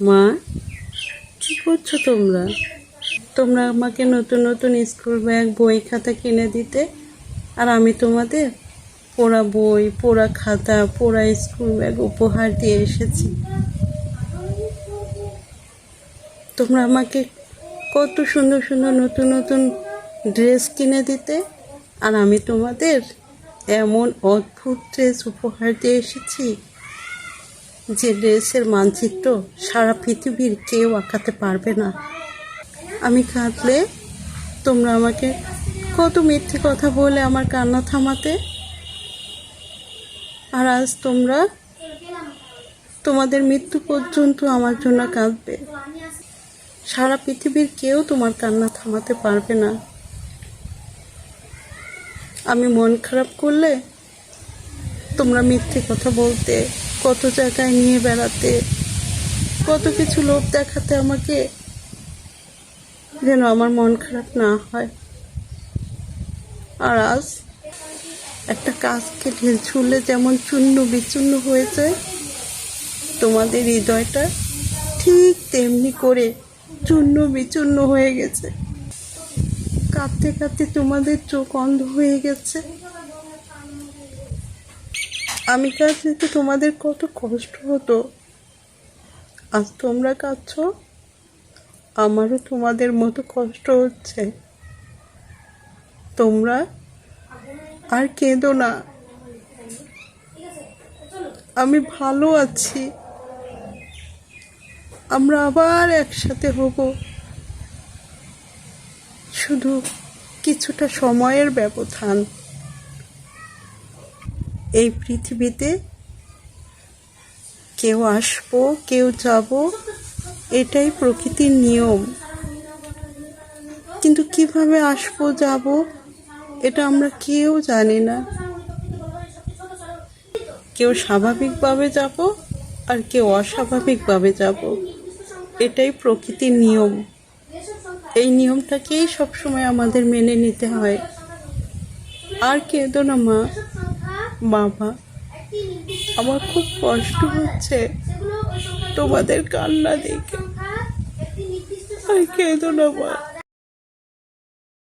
মা, কি করছো তোমরা? তোমরা আমাকে নতুন নতুন স্কুল ব্যাগ, বই, খাতা কিনে দিতে, আর আমি তোমাদের পোড়া বই, পোড়া খাতা, পোড়া স্কুল ব্যাগ উপহার দিয়ে এসেছি। তোমরা আমাকে কত সুন্দর সুন্দর নতুন নতুন ড্রেস কিনে দিতে, আর আমি তোমাদের এমন অদ্ভুত ড্রেস উপহার দিয়ে এসেছি যে ড্রেসের মানচিত্র সারা পৃথিবীর কেউ আঁকাতে পারবে না। আমি কাঁদলে তোমরা আমাকে কত মিথ্যে কথা বলে আমার কান্না থামাতে, আর আজ তোমরা তোমাদের মৃত্যু পর্যন্ত আমার জন্য কাঁদবে। সারা পৃথিবীর কেউ তোমার কান্না থামাতে পারবে না। আমি মন খারাপ করলে তোমরা মিথ্যে কথা বলতে, কত জায়গায় নিয়ে বেড়াতে, কত কিছু লোভ দেখাতে আমাকে, যেন আমার মন খারাপ না হয়। আর আজ একটা কাজকে ঢিল ছুঁড়লে যেমন চূর্ণ বিচূর্ণ হয়ে যায়, তোমাদের হৃদয়টা ঠিক তেমনি করে চূর্ণ বিচূর্ণ হয়ে গেছে। কাঁদতে কাঁদতে তোমাদের চোখ অন্ধ হয়ে গেছে। আমি কাঁদলে তো তোমাদের কত কষ্ট হতো, আজ তোমরা কাঁদছো, আমারও তোমাদের মতো কষ্ট হচ্ছে। তোমরা আর কেঁদো না, আমি ভালো আছি। আমরা আবার একসাথে হব, শুধু কিছুটা সময়ের ব্যবধান। এই পৃথিবীতে কেউ আসবো, কেউ যাব, এটাই প্রকৃতির নিয়ম। কিন্তু কিভাবে আসবো, যাব, এটা আমরা কেউ জানি না। কেউ স্বাভাবিকভাবে যাব, আর কেউ অস্বাভাবিকভাবে যাব, এটাই প্রকৃতির নিয়ম। এই নিয়মটাকেই সবসময় আমাদের মেনে নিতে হয়। আর কেঁদো না মা, বাবা, আমার খুব কষ্ট হচ্ছে তোমাদের কান্না দেখে। আর কেঁদো না মা।